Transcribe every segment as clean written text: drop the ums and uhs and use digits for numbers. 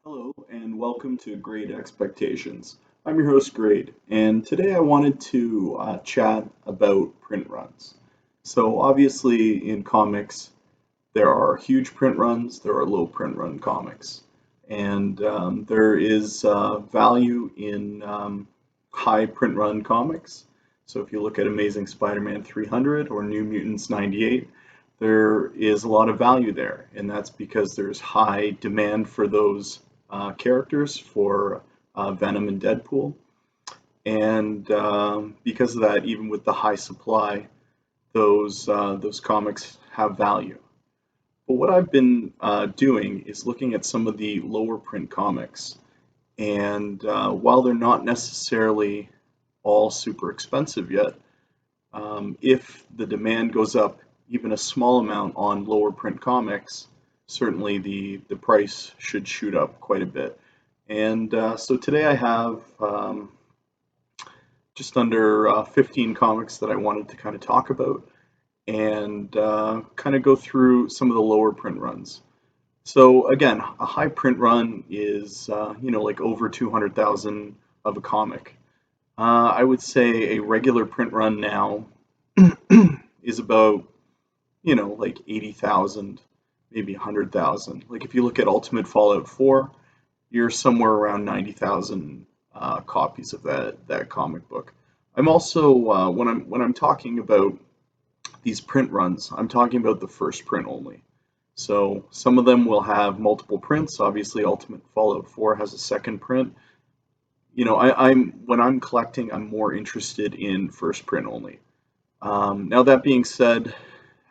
Hello and welcome to Grade Expectations. I'm your host, Grade, and today I wanted to chat about print runs. So, obviously, in comics, there are huge print runs, there are low print run comics, and there is value in high print run comics. So, if you look at Amazing Spider Man 300 or New Mutants 98, there is a lot of value there, and that's because there's high demand for those characters for Venom and Deadpool. And because of that, even with the high supply, those comics have value. But what I've been doing is looking at some of the lower print comics, and while they're not necessarily all super expensive yet, if the demand goes up even a small amount on lower print comics, certainly the price should shoot up quite a bit. And so today I have just under 15 comics that I wanted to kind of talk about and kind of go through some of the lower print runs. So again, a high print run is like over 200,000 of a comic. I would say a regular print run now is about like 80,000, maybe 100,000. Like if you look at Ultimate Fallout 4, you're somewhere around 90,000 copies of that comic book. I'm also when I'm talking about these print runs, I'm talking about the first print only. So some of them will have multiple prints. Obviously, Ultimate Fallout 4 has a second print. I'm when I'm collecting, I'm more interested in first print only. Now that being said,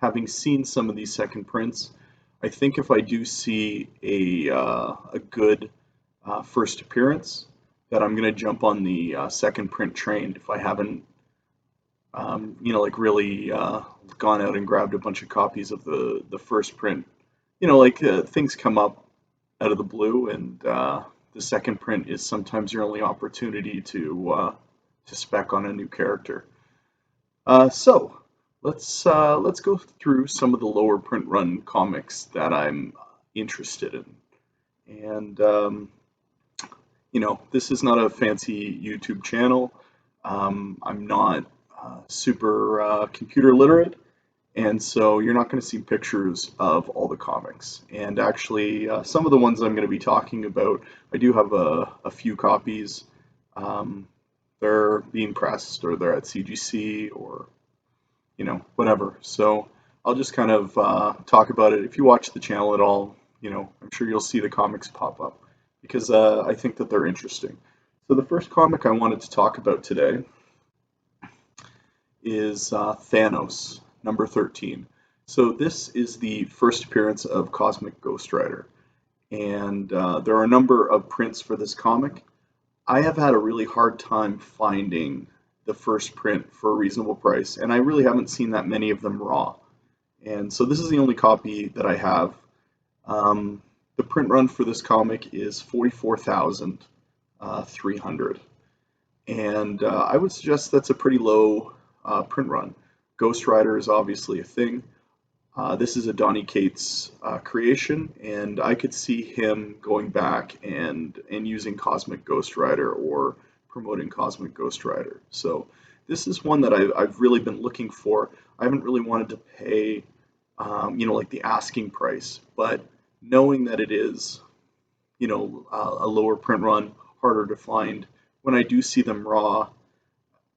having seen some of these second prints, I think if I do see a good first appearance, that I'm gonna jump on the second print train if I haven't, like really gone out and grabbed a bunch of copies of the first print. Things come up out of the blue, and the second print is sometimes your only opportunity to spec on a new character. So let's go through some of the lower print run comics that I'm interested in. And this is not a fancy YouTube channel. I'm not super computer literate, and so you're not going to see pictures of all the comics. And actually, some of the ones I'm going to be talking about, I do have a few copies. Um, they're being pressed, or they're at CGC, or whatever. So I'll just kind of talk about it. If you watch the channel at all, I'm sure you'll see the comics pop up because I think that they're interesting. So the first comic I wanted to talk about today is Thanos, number 13. So this is the first appearance of Cosmic Ghost Rider, and there are a number of prints for this comic. I have had a really hard time finding the first print for a reasonable price, and I really haven't seen that many of them raw. And so this is the only copy that I have. The print run for this comic is 44,300, and I would suggest that's a pretty low print run. Ghost Rider is obviously a thing. This is a Donny Cates creation, and I could see him going back and using Cosmic Ghost Rider or promoting Cosmic Ghost Rider. So this is one that I've really been looking for. I haven't really wanted to pay, like the asking price, but knowing that it is, a lower print run, harder to find, when I do see them raw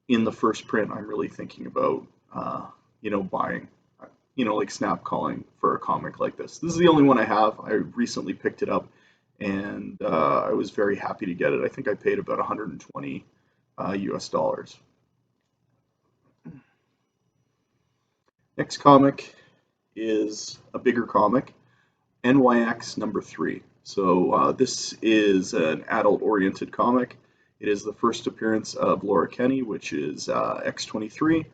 in the first print, I'm really thinking about, buying, like snap calling for a comic like this. This is the only one I have. I recently picked it up, and I was very happy to get it. I think I paid about 120 US dollars. Next comic is a bigger comic, NYX number 3. So this is an adult-oriented comic. It is the first appearance of Laura Kinney, which is X-23.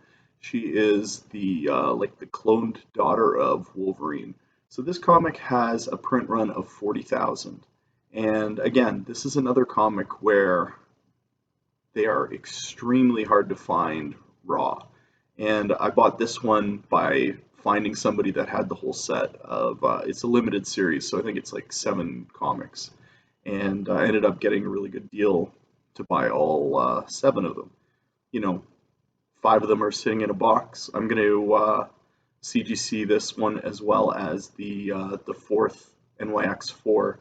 She is the like the cloned daughter of Wolverine. So this comic has a print run of 40,000. And again, this is another comic where they are extremely hard to find raw. And I bought this one by finding somebody that had the whole set of it's a limited series, so I think it's like 7 comics. and I ended up getting a really good deal to buy all 7 of them. You know, 5 of them are sitting in a box. I'm going to CGC this one as well as the fourth NYX4,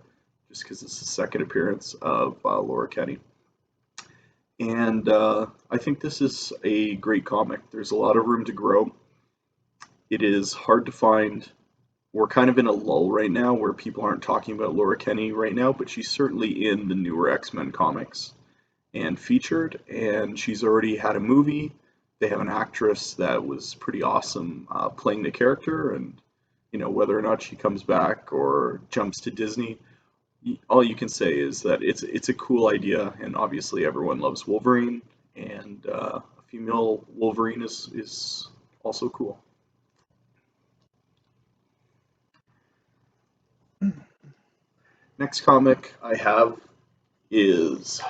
just because it's the second appearance of Laura Kenny. And I think this is a great comic. There's a lot of room to grow. It is hard to find. We're kind of in a lull right now where people aren't talking about Laura Kenny right now, but she's certainly in the newer X-Men comics and featured, and she's already had a movie. They have an actress that was pretty awesome playing the character, and whether or not she comes back or jumps to Disney, all you can say is that it's a cool idea, and obviously everyone loves Wolverine, and a female Wolverine is also cool. Next comic I have is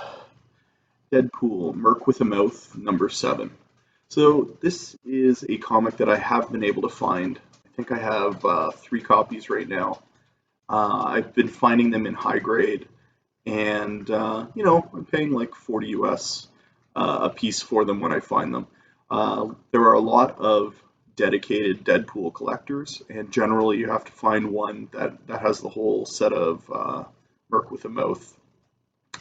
Deadpool, Merc with a Mouth, #7. So this is a comic that I have been able to find. I think I have 3 copies right now. I've been finding them in high grade, and I'm paying like 40 US a piece for them when I find them. There are a lot of dedicated Deadpool collectors, and generally you have to find one that has the whole set of Merc with a Mouth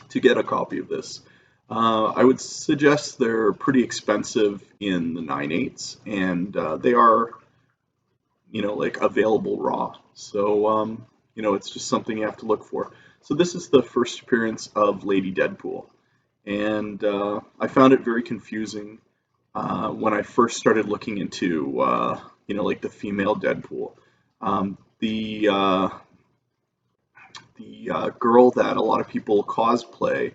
to get a copy of this. I would suggest they're pretty expensive in the 9/8s, and they are, like available raw. So, it's just something you have to look for. So this is the first appearance of Lady Deadpool, and I found it very confusing when I first started looking into, like the female Deadpool. The girl that a lot of people cosplay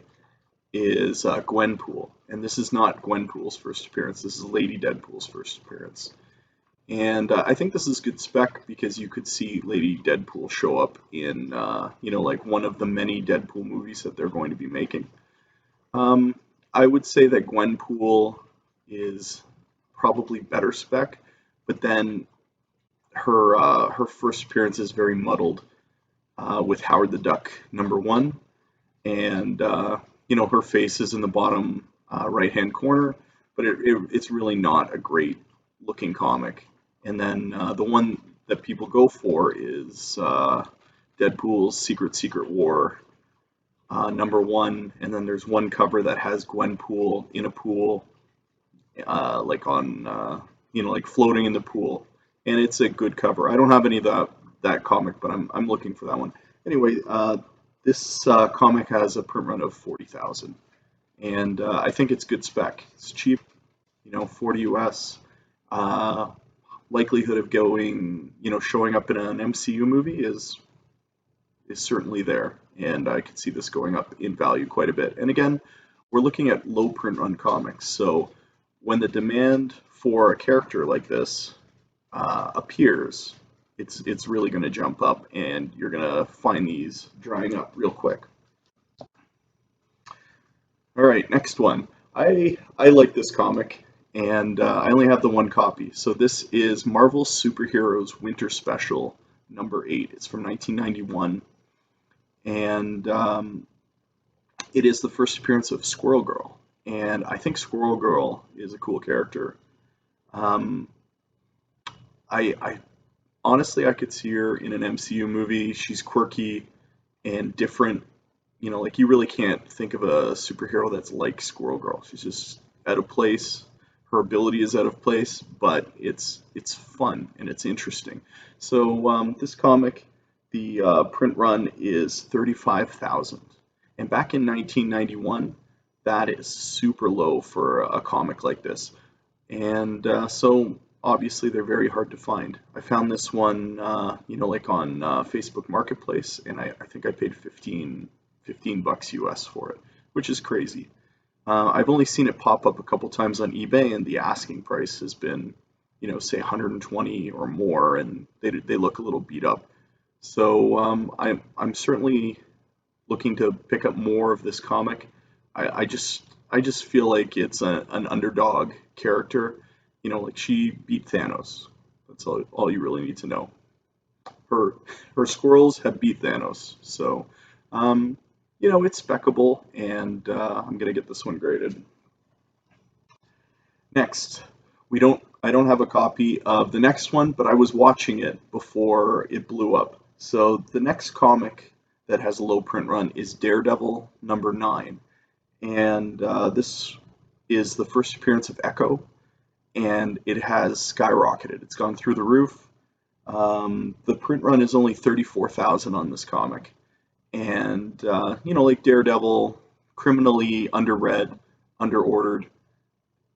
is Gwenpool, and this is not Gwenpool's first appearance. This is Lady Deadpool's first appearance, and I think this is good spec because you could see Lady Deadpool show up in, like one of the many Deadpool movies that they're going to be making. I would say that Gwenpool is probably better spec, but then her first appearance is very muddled with Howard the Duck #1, and her face is in the bottom right hand corner, but it's really not a great looking comic. And then the one that people go for is Deadpool's Secret War #1, and then there's one cover that has Gwenpool in a pool, like on like floating in the pool, and it's a good cover. I don't have any of that comic, but I'm looking for that one. Anyway, this comic has a print run of 40,000, and I think it's good spec. It's cheap, 40 US. Likelihood of showing up in an MCU movie is certainly there, and I could see this going up in value quite a bit. And again, we're looking at low print run comics, so when the demand for a character like this appears, it's really going to jump up, and you're going to find these drying up real quick. All right, next one. I like this comic, and I only have the 1 copy. So this is Marvel Superheroes Winter Special #8. It's from 1991, and it is the first appearance of Squirrel Girl, and I think Squirrel Girl is a cool character. I honestly, I could see her in an MCU movie. She's quirky and different. Like you really can't think of a superhero that's like Squirrel Girl. She's just out of place. Her ability is out of place, but it's fun and it's interesting. So this comic, the print run is 35,000, and back in 1991, that is super low for a comic like this. And so obviously they're very hard to find. I found this one, like on Facebook Marketplace, and I think I paid 15 bucks US for it, which is crazy. I've only seen it pop up a couple times on eBay, and the asking price has been, say 120 or more, and they look a little beat up. So I'm certainly looking to pick up more of this comic. I just feel like it's an underdog character. Like she beat Thanos. That's all you really need to know. Her squirrels have beat Thanos. So it's speccable, and I'm gonna get this one graded. Next, I don't have a copy of the next one, but I was watching it before it blew up. So the next comic that has a low print run is Daredevil #9, and this is the first appearance of Echo, and it has skyrocketed. It's gone through the roof. The print run is only 34,000 on this comic, and like Daredevil, criminally underread, underordered,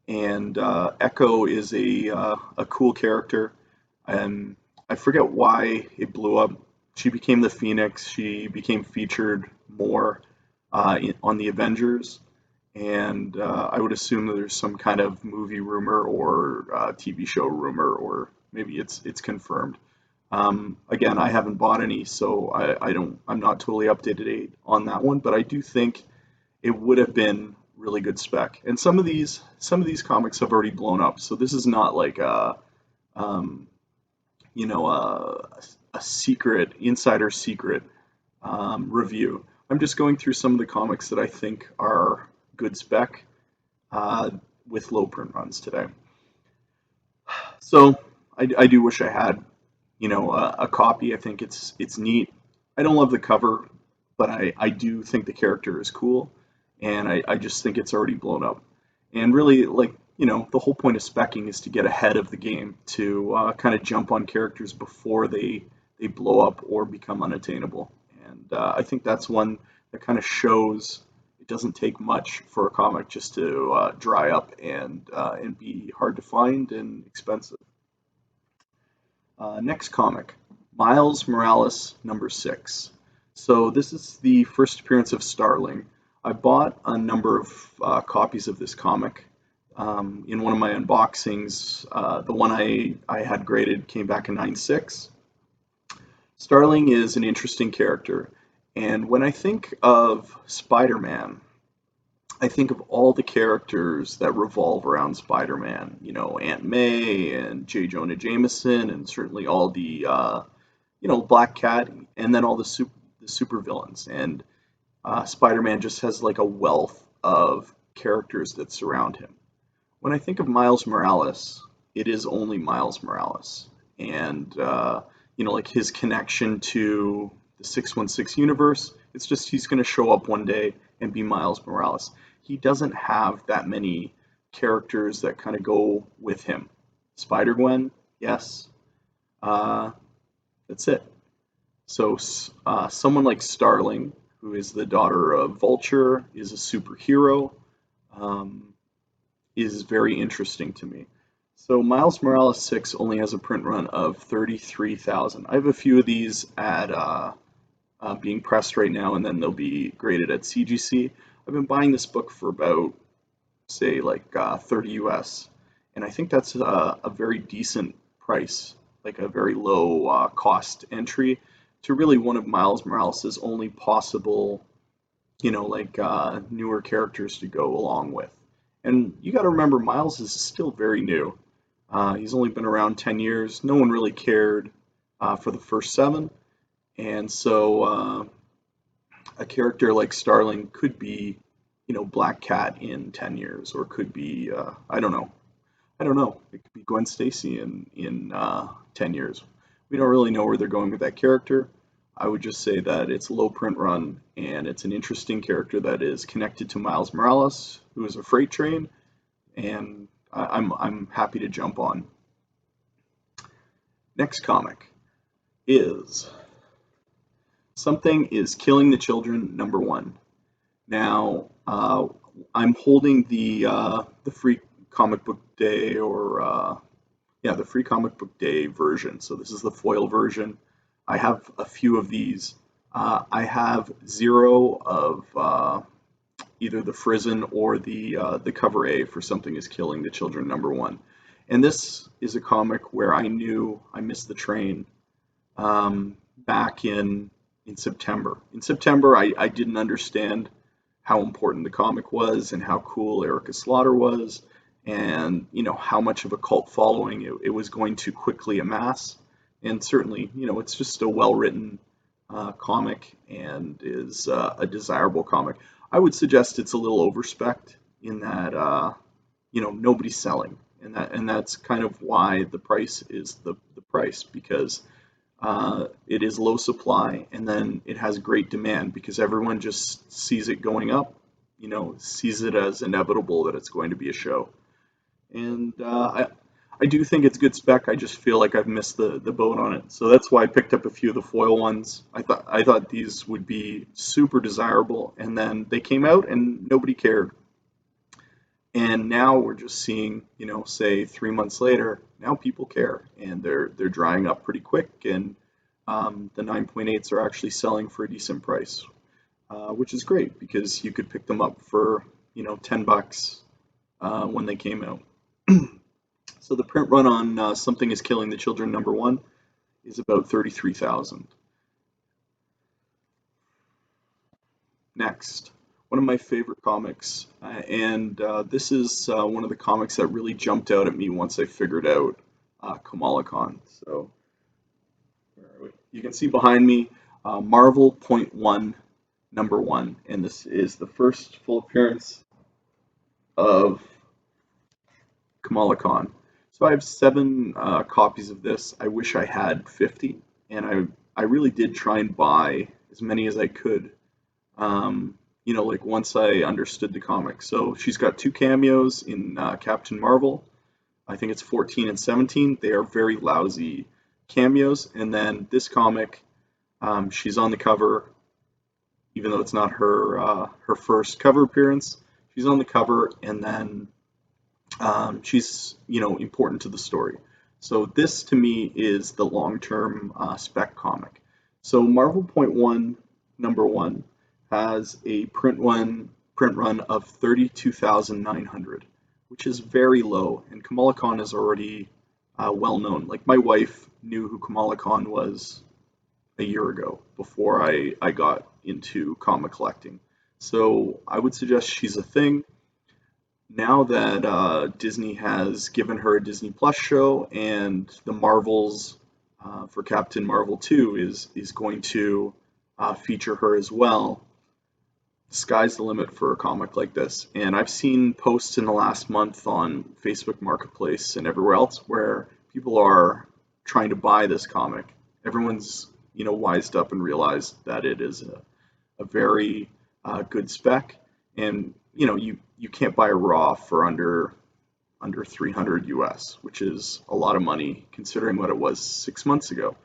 and Echo is a cool character, and I forget why it blew up. She became the Phoenix. She became featured more on the Avengers, and I would assume that there's some kind of movie rumor or TV show rumor, or maybe it's confirmed. Again, I haven't bought any, so I'm not totally up to date on that one, but I do think it would have been really good spec. And some of these comics have already blown up, so this is not like um, a secret insider secret review. I'm just going through some of the comics that I think are good spec uh, with low print runs today. So I do wish I had a copy. I think it's neat. I don't love the cover, but I do think the character is cool, and I just think it's already blown up. And really, like, the whole point of specking is to get ahead of the game, to kind of jump on characters before they blow up or become unattainable. And I think that's one that kind of shows it doesn't take much for a comic just to dry up and be hard to find and expensive. Next comic, Miles Morales #6. So this is the first appearance of Starling. I bought a number of copies of this comic. In one of my unboxings, the one I had graded came back in 9.6. Starling is an interesting character, and when I think of Spider-Man, I think of all the characters that revolve around Spider-Man. Aunt May and J. Jonah Jameson, and certainly all the Black Cat, and then all the super villains. And Spider-Man just has like a wealth of characters that surround him. When I think of Miles Morales, it is only Miles Morales, and like his connection to the 616 universe. It's just he's going to show up one day and be Miles Morales. He doesn't have that many characters that kind of go with him. Spider-Gwen, yes. Uh, that's it. So someone like Starling, who is the daughter of Vulture, is a superhero, um, is very interesting to me. So Miles Morales 6 only has a print run of 33,000. I have a few of these at being pressed right now, and then they'll be graded at CGC. I've been buying this book for about, say, like 30 US, and I think that's a very decent price, like a very low cost entry to really one of Miles Morales' only possible, newer characters to go along with. And you got to remember, Miles is still very new. He's only been around 10 years. No one really cared for the first 7. And so a character like Starling could be, Black Cat in 10 years, or could be, I don't know. I don't know. It could be Gwen Stacy in 10 years. We don't really know where they're going with that character. I would just say that it's a low print run, and it's an interesting character that is connected to Miles Morales, who is a freight train, and I'm happy to jump on. Next comic is Something is Killing the Children #1. Now, I'm holding the free comic book day, or the free comic book day version. So this is the foil version. I have a few of these. I have 0 of either the Frizzen or the cover A for Something is Killing the Children #1. And this is a comic where I knew I missed the train back in September. In September, I didn't understand how important the comic was and how cool Erica Slaughter was, and how much of a cult following it was going to quickly amass. And certainly, it's just a well-written comic and is a desirable comic. I would suggest it's a little overspec'd in that nobody's selling, and that's kind of why the price is the price, because it is low supply and then it has great demand because everyone just sees it going up, sees it as inevitable that it's going to be a show. And I do think it's good spec. I just feel like I've missed the boat on it. So that's why I picked up a few of the foil ones. I thought these would be super desirable, and then they came out and nobody cared. And now we're just seeing, say 3 months later, now people care and they're drying up pretty quick, and the 9.8s are actually selling for a decent price, which is great because you could pick them up for $10 when they came out. So the print run on Something is Killing the Children #1 is about 33,000. Next, one of my favorite comics, and this is one of the comics that really jumped out at me once I figured out Kamala Khan. So where are we? You can see behind me Marvel .1 #1, and this is the first full appearance of Kamala Khan. So I have 7 copies of this. I wish I had 50, and I really did try and buy as many as I could. Like once I understood the comic. So she's got 2 cameos in Captain Marvel. I think it's 14 and 17. They are very lousy cameos. And then this comic, she's on the cover, even though it's not her first cover appearance. She's on the cover, and then she's important to the story. So this to me is the long-term spec comic. So Marvel .1 #1 has a print run of 32,900, which is very low. And Kamala Khan is already well known. Like my wife knew who Kamala Khan was a year ago before I got into comic collecting. So I would suggest she's a thing. Now that Disney has given her a Disney Plus show, and the Marvels for Captain Marvel 2 is going to feature her as well, sky's the limit for a comic like this. And I've seen posts in the last month on Facebook Marketplace and everywhere else where people are trying to buy this comic. Everyone's wised up and realized that it is a very good spec, and you can't buy a raw for under 300 US, which is a lot of money considering what it was 6 months ago.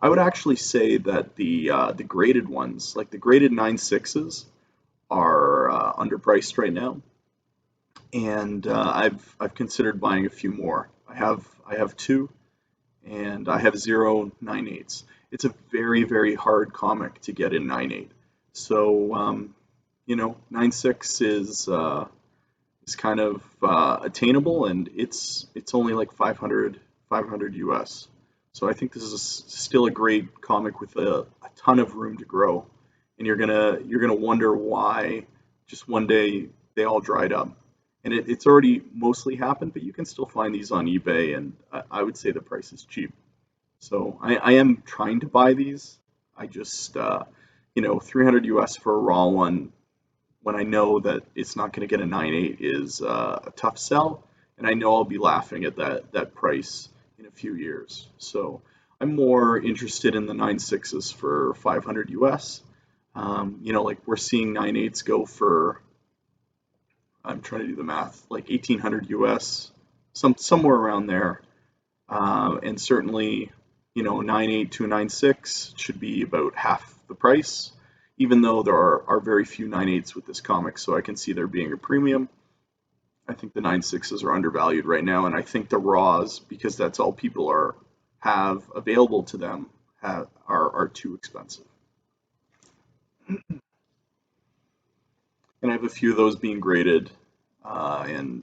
I would actually say that the graded ones, like the graded 9.6s, are underpriced right now, and I've considered buying a few more. I have 2, and I have 0 9.8s. It's a very, very hard comic to get in 9.8. So 9.6 is kind of attainable, and it's only like 500 US. So I think this is still a great comic with a ton of room to grow, and you're gonna wonder why just one day they all dried up. And it's already mostly happened, but you can still find these on eBay, and I would say the price is cheap. So I am trying to buy these. I just 300 US for a raw one when I know that it's not going to get a 9.8 is a tough sell, and I know I'll be laughing at that price in a few years. So I'm more interested in the 9.6s for 500 US. Like we're seeing 9.8s go for, I'm trying to do the math, like 1800 US, somewhere around there. And certainly, 9.8 to a 9.6 should be about half the price, even though there are very few 9.8s with this comic, so I can see there being a premium. I think the 9.6s are undervalued right now, and I think the raws, because that's all people have available to them, are too expensive. And I have a few of those being graded, and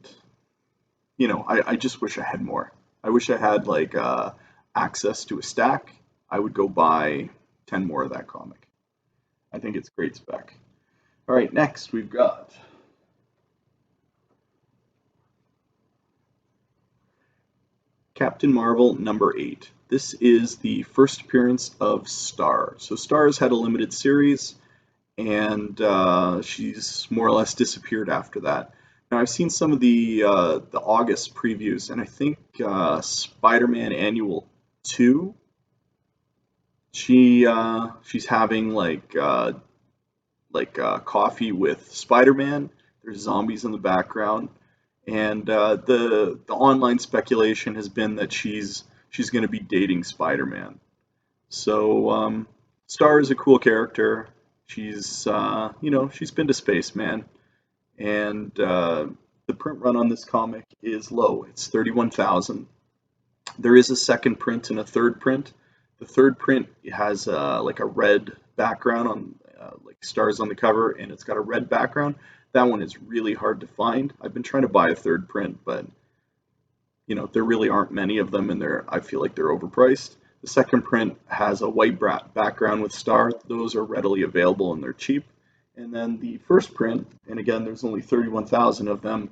I just wish I had more. I wish I had like access to a stack. I would go buy 10 more of that comic. I think it's great spec. All right, next we've got Captain Marvel #8. this is the first appearance of Star. So Star has had a limited series, and she's more or less disappeared after that. Now I've seen some of the August previews, and I think Spider-Man Annual 2. She's having coffee with Spider-Man. There's zombies in the background, and the online speculation has been that she's going to be dating Spider-Man. So Star is a cool character. She's she's been to space, man, and the print run on this comic is low. It's 31,000. There is a second print and a third print. The third print has like a red background on like stars on the cover, and it's got a red background. That one is really hard to find. I've been trying to buy a third print, but there really aren't many of them, and I feel like they're overpriced. The second print has a white background with stars. Those are readily available and they're cheap. And then the first print, and again, there's only 31,000 of them,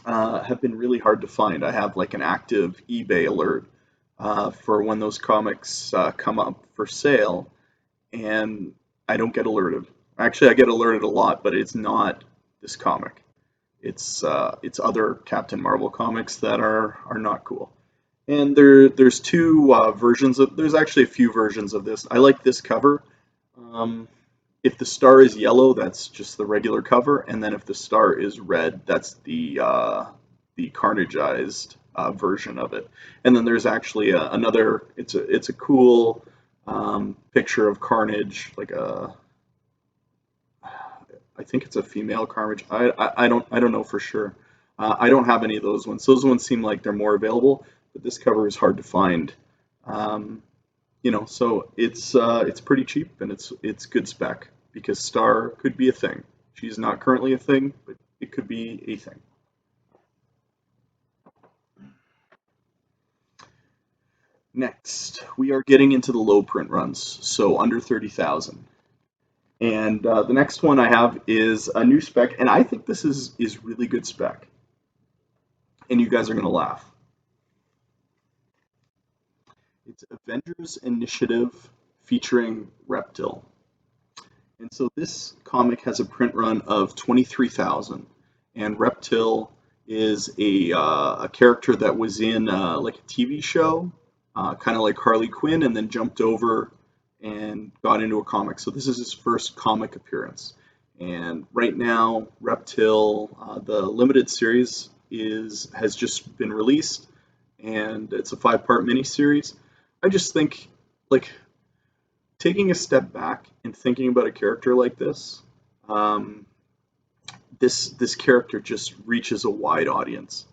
have been really hard to find. I have like an active eBay alert for when those comics come up for sale, and I don't get alerted. Actually, I get alerted a lot, but it's not this comic. It's other Captain Marvel comics that are not cool. And there's two versions of. There's actually a few versions of this. I like this cover. If the star is yellow, that's just the regular cover, and then if the star is red, that's the carnageized version of it. And then there's actually another. It's a cool picture of Carnage, like I think it's a female Carnage. I don't know for sure. I don't have any of those ones. Those ones seem like they're more available, but this cover is hard to find. So it's pretty cheap, and it's good spec because Star could be a thing. She's not currently a thing, but it could be a thing. Next, we are getting into the low print runs, so under 30,000. And the next one I have is a new spec, and I think this is really good spec. And you guys are going to laugh. It's Avengers Initiative featuring Reptil. And so this comic has a print run of 23,000, and Reptil is a character that was in like a TV show, kind of like Harley Quinn, and then jumped over and got into a comic. So this is his first comic appearance. And right now, Reptil, the limited series has just been released, and it's a 5-part miniseries. I just think, like, taking a step back and thinking about a character like this, this character just reaches a wide audience.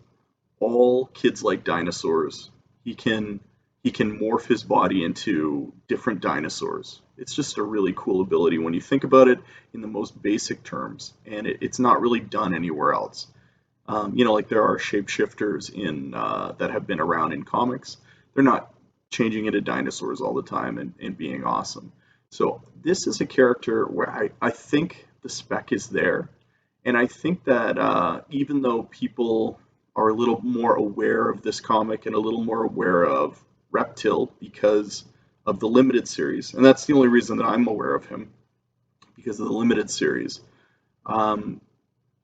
All kids like dinosaurs. He can morph his body into different dinosaurs. It's just a really cool ability when you think about it in the most basic terms, and it's not really done anywhere else. Like there are shapeshifters in that have been around in comics. They're not changing into dinosaurs all the time and being awesome. So this is a character where I think the spec is there, and I think that even though people are a little more aware of this comic and a little more aware of Reptil because of the limited series, and that's the only reason that I'm aware of him, because of the limited series.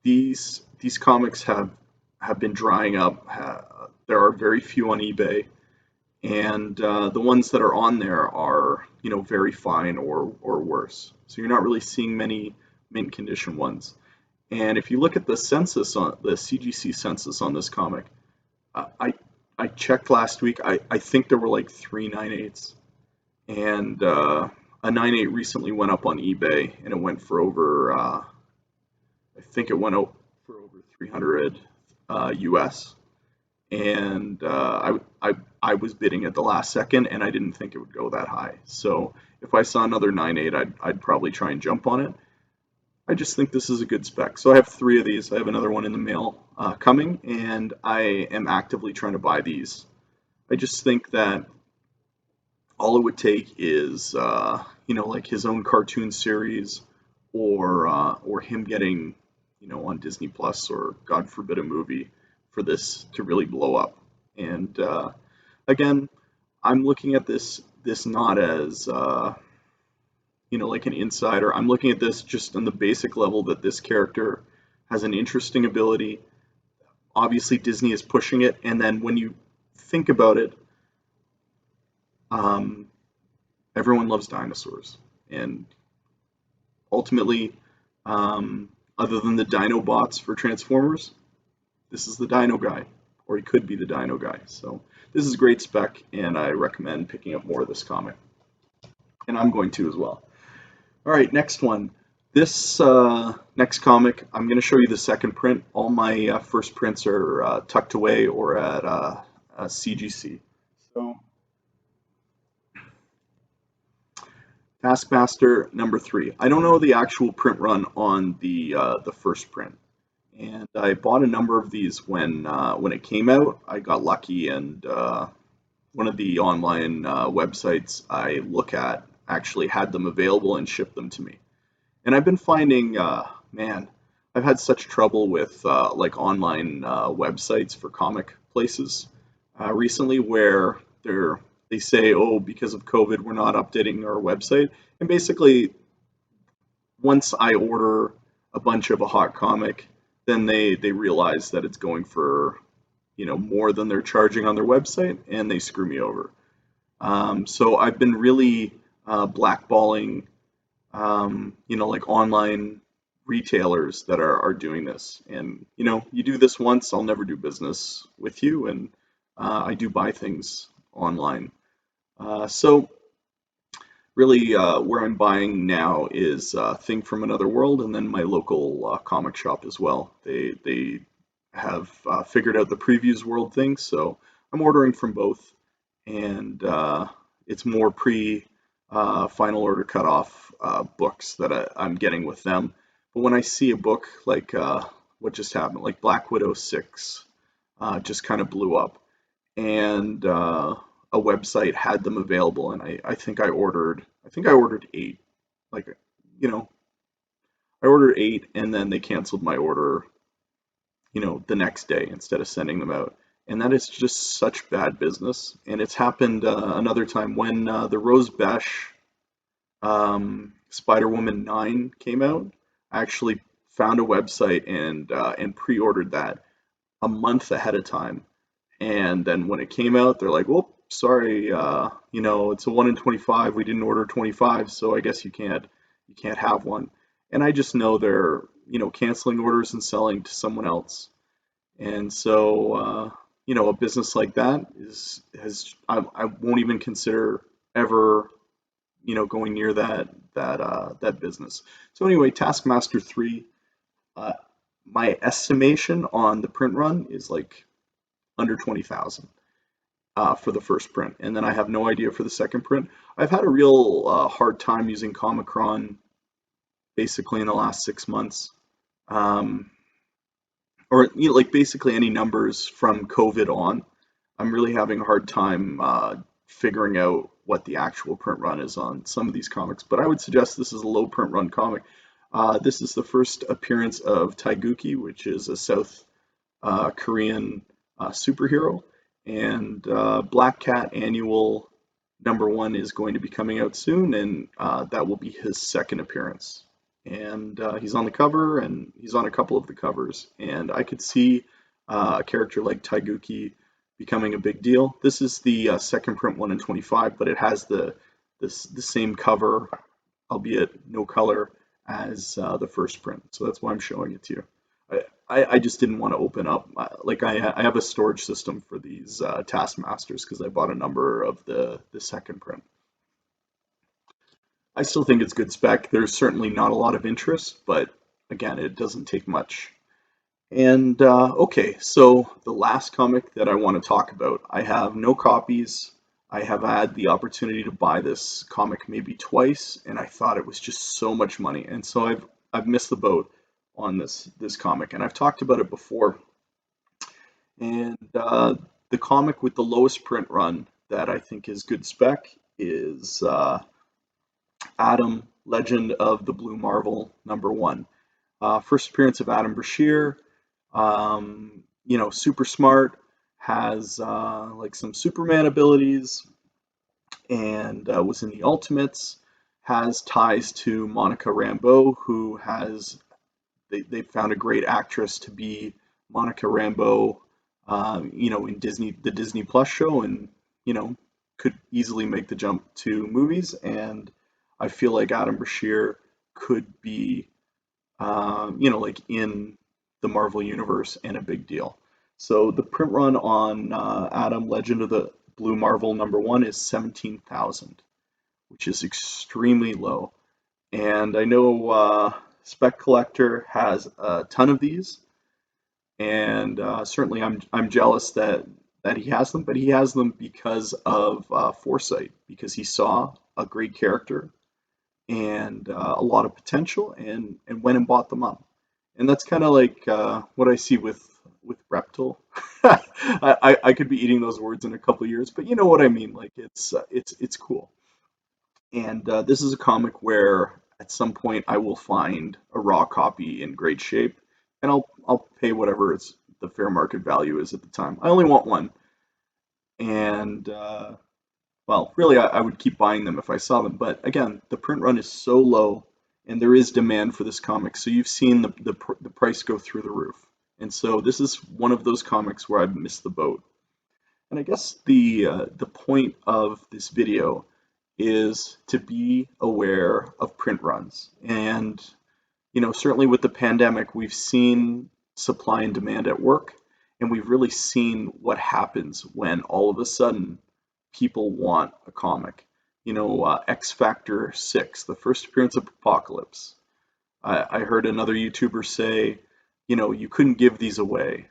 These comics have been drying up. There are very few on eBay, and the ones that are on there are very fine or worse. So you're not really seeing many mint condition ones. And if you look at the census on the CGC census on this comic, I checked last week. I think there were like 3 9/8s, and a 9/8 recently went up on eBay, and it went for over. I think it went out for over 300 US, and I was bidding at the last second, and I didn't think it would go that high. So if I saw another 9/8, I'd probably try and jump on it. I just think this is a good spec. So I have 3 of these. I have another one in the mail coming, and I am actively trying to buy these. I just think that all it would take is, like his own cartoon series, or him getting, on Disney Plus, or God forbid a movie, for this to really blow up. And again, I'm looking at this not as like an insider. I'm looking at this just on the basic level that this character has an interesting ability. Obviously, Disney is pushing it, and then when you think about it, um, everyone loves dinosaurs, and ultimately, um, other than the Dino bots for Transformers, this is the Dino guy, or he could be the Dino guy. So this is great spec, and I recommend picking up more of this comic, and I'm going to as well. All right, next one. This next comic, I'm going to show you the second print. All my first prints are tucked away or at CGC. So, Taskmaster #3. I don't know the actual print run on the first print, and I bought a number of these when it came out. I got lucky, and one of the online websites I look at actually had them available and shipped them to me. And I've been finding, man, I've had such trouble with like online websites for comic places recently where they say, oh, because of COVID, we're not updating our website. And basically, once I order a bunch of a hot comic, then they realize that it's going for more than they're charging on their website, and they screw me over. So I've been really blackballing like online retailers that are doing this. And, you do this once, I'll never do business with you. And I do buy things online. So really, where I'm buying now is Thing from Another World, and then my local comic shop as well. They have figured out the previews world thing, so I'm ordering from both, and it's more pre final order cutoff books that I'm getting with them. But when I see a book like what just happened, like Black Widow 6, just kind of blew up, and a website had them available, and I think I ordered 8. Like, you know, I ordered 8, and then they canceled my order, the next day instead of sending them out. And that is just such bad business. And it's happened another time when the Rose Besh Spider-Woman 9 came out. I actually found a website and pre-ordered that a month ahead of time. And then when it came out, they're like, "Well, sorry, it's a 1 in 25. We didn't order 25, so I guess you can't have one." And I just know they're, canceling orders and selling to someone else. And so, a business like that I won't even consider ever, going near that business. So anyway, Taskmaster 3, uh, my estimation on the print run is like under 20,000 for the first print, and then I have no idea for the second print. I've had a real hard time using Comicron basically in the last 6 months. Um, or like basically any numbers from COVID on. I'm really having a hard time figuring out what the actual print run is on some of these comics, but I would suggest this is a low print run comic. This is the first appearance of Taeguki, which is a South Korean superhero, and Black Cat Annual #1 is going to be coming out soon, and that will be his second appearance. And he's on the cover, and he's on a couple of the covers, and I could see a character like Taeguki becoming a big deal. This is the second print 1 in 25, but it has the same cover, albeit no color, as the first print. So that's why I'm showing it to you. I just didn't want to open up. Like I have a storage system for these Taskmasters because I bought a number of the second print. I still think it's good spec. There's certainly not a lot of interest, but again, it doesn't take much. And okay, so the last comic that I want to talk about, I have no copies. I have had the opportunity to buy this comic maybe twice, and I thought it was just so much money, and so I've missed the boat on this comic, and I've talked about it before. And the comic with the lowest print run that I think is good spec is Adam, Legend of the Blue Marvel #1. First appearance of Adam Brashear. Super smart, has like some Superman abilities, and was in the Ultimates, has ties to Monica Rambeau, who has they found a great actress to be Monica Rambeau, in the Disney Plus show, and could easily make the jump to movies. And I feel like Adam Brashear could be, like in the Marvel universe and a big deal. So the print run on Adam Legend of the Blue Marvel #1 is 17,000, which is extremely low. And I know Spec Collector has a ton of these, and certainly I'm jealous that he has them, but he has them because of foresight, because he saw a great character and a lot of potential, and went and bought them up. And that's kind of like what I see with Reptil. I could be eating those words in a couple of years, but you know what I mean. Like it's cool. And this is a comic where at some point I will find a raw copy in great shape, and I'll pay whatever the fair market value is at the time. I only want one, and well, really I would keep buying them if I saw them. But again, the print run is so low, and there is demand for this comic. So you've seen the price go through the roof, and so this is one of those comics where I've missed the boat. And I guess the point of this video is to be aware of print runs. And certainly with the pandemic, we've seen supply and demand at work, and we've really seen what happens when all of a sudden people want a comic. X Factor 6, the first appearance of Apocalypse. I heard another YouTuber say, you couldn't give these away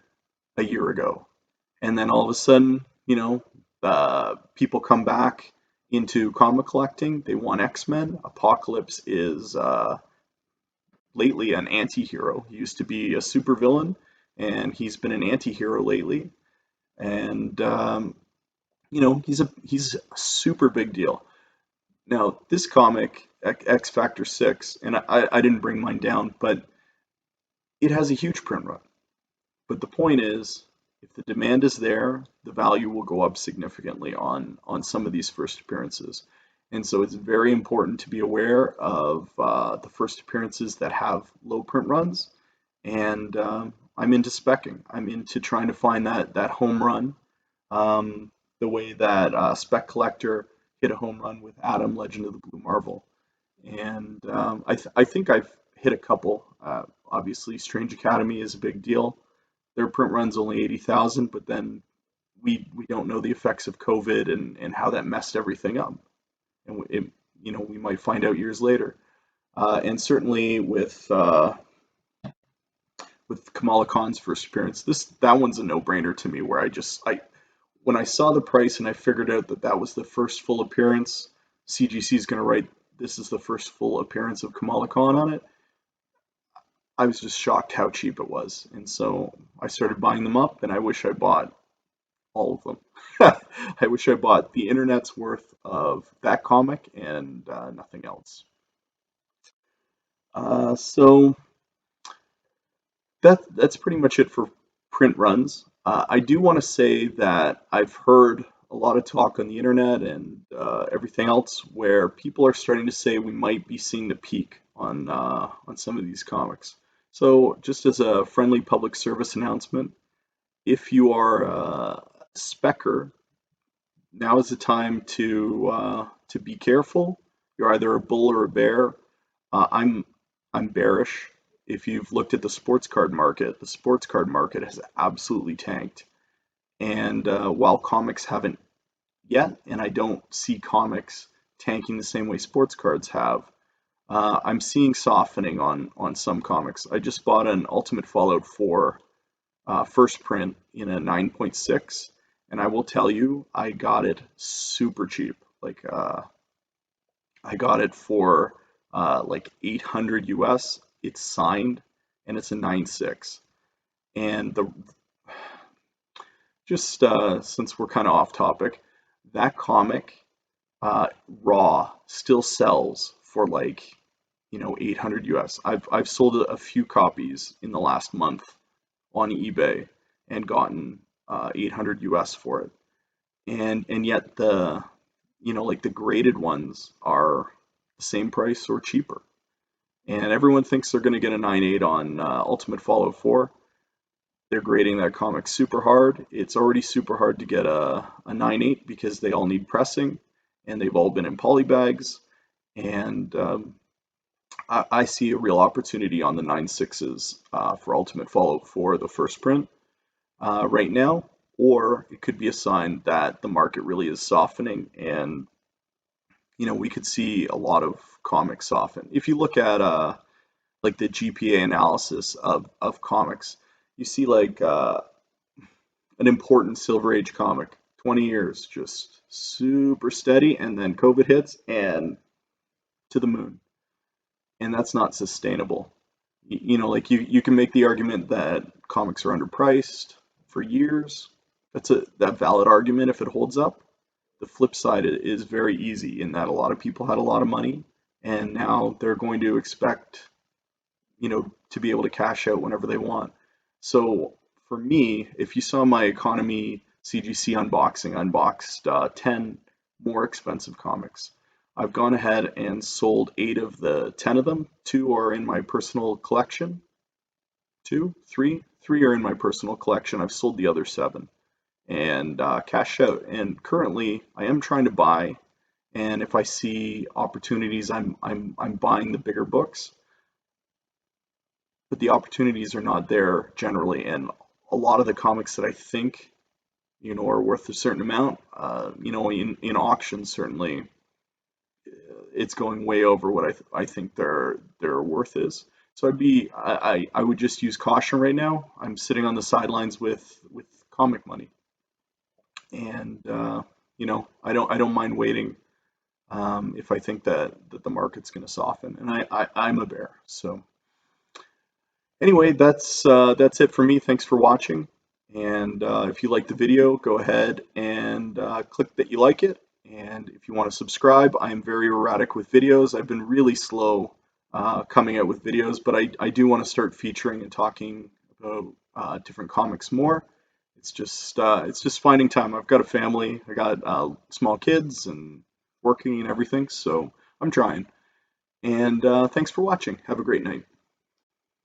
a year ago. And then all of a sudden, people come back into comic collecting. They want X-Men. Apocalypse is lately an anti-hero. He used to be a supervillain, and he's been an anti-hero lately. And he's a super big deal. Now, this comic, X Factor 6, and I didn't bring mine down, but it has a huge print run. But the point is, if the demand is there, the value will go up significantly on some of these first appearances. And so it's very important to be aware of the first appearances that have low print runs. And I'm into specking. I'm into trying to find that home run, the way that Spec Collector hit a home run with Adam, Legend of the Blue Marvel. And I think I've hit a couple. Obviously, Strange Academy is a big deal. Their print run's only 80,000, but then we don't know the effects of COVID and how that messed everything up. And we might find out years later. And certainly with Kamala Khan's first appearance, that one's a no-brainer to me. Where when I saw the price and I figured out that was the first full appearance, CGC is going to write this is the first full appearance of Kamala Khan on it. I was just shocked how cheap it was, and so I started buying them up, and I wish I bought all of them. I wish I bought the internet's worth of that comic and nothing else. So that's pretty much it for print runs. I do want to say that I've heard a lot of talk on the internet and everything else where people are starting to say we might be seeing the peak on some of these comics. So just as a friendly public service announcement, if you are a specker, now is the time to be careful. You're either a bull or a bear. I'm bearish. If you've looked at the sports card market has absolutely tanked. And while comics haven't yet, and I don't see comics tanking the same way sports cards have, I'm seeing softening on some comics. I just bought an Ultimate Fallout 4 first print in a 9.6, and I will tell you, I got it super cheap. Like I got it for like 800 US. It's signed, and it's a 9.6. And since we're kind of off topic, that comic raw still sells for like 800 US. I've sold a few copies in the last month on eBay and gotten 800 US for it. And yet like the graded ones are the same price or cheaper. And everyone thinks they're going to get a 9.8 on Ultimate Fallout 4. They're grading that comic super hard. It's already super hard to get a 9.8 because they all need pressing and they've all been in polybags. And I see a real opportunity on the 9.6s for Ultimate Fallout 4, the first print, right now. Or it could be a sign that the market really is softening and we could see a lot of comics soften. If you look at like the GPA analysis of comics, you see like an important Silver Age comic, 20 years, just super steady, and then COVID hits and to the moon. And that's not sustainable. Like you can make the argument that comics are underpriced for years. That's that valid argument if it holds up. The flip side is very easy in that a lot of people had a lot of money and now they're going to expect, to be able to cash out whenever they want. So for me, if you saw my economy CGC unboxing, I unboxed 10 more expensive comics. I've gone ahead and sold 8 of the 10 of them. 2 are in my personal collection. 2, 3, 3 are in my personal collection. I've sold the other 7 and cash out. And currently, I am trying to buy. And if I see opportunities, I'm buying the bigger books. But the opportunities are not there generally. And a lot of the comics that I think, are worth a certain amount, in auctions certainly, it's going way over what I think their worth is. So I would just use caution right now. I'm sitting on the sidelines with comic money, and I don't mind waiting if I think that the market's going to soften, and I'm a bear. So anyway, that's it for me. Thanks for watching, and if you like the video, go ahead and click that you like it. And if you want to subscribe, I am very erratic with videos. I've been really slow coming out with videos, but I do want to start featuring and talking about different comics more. It's just finding time. I've got a family. I got small kids and working and everything, so I'm trying. And thanks for watching. Have a great night.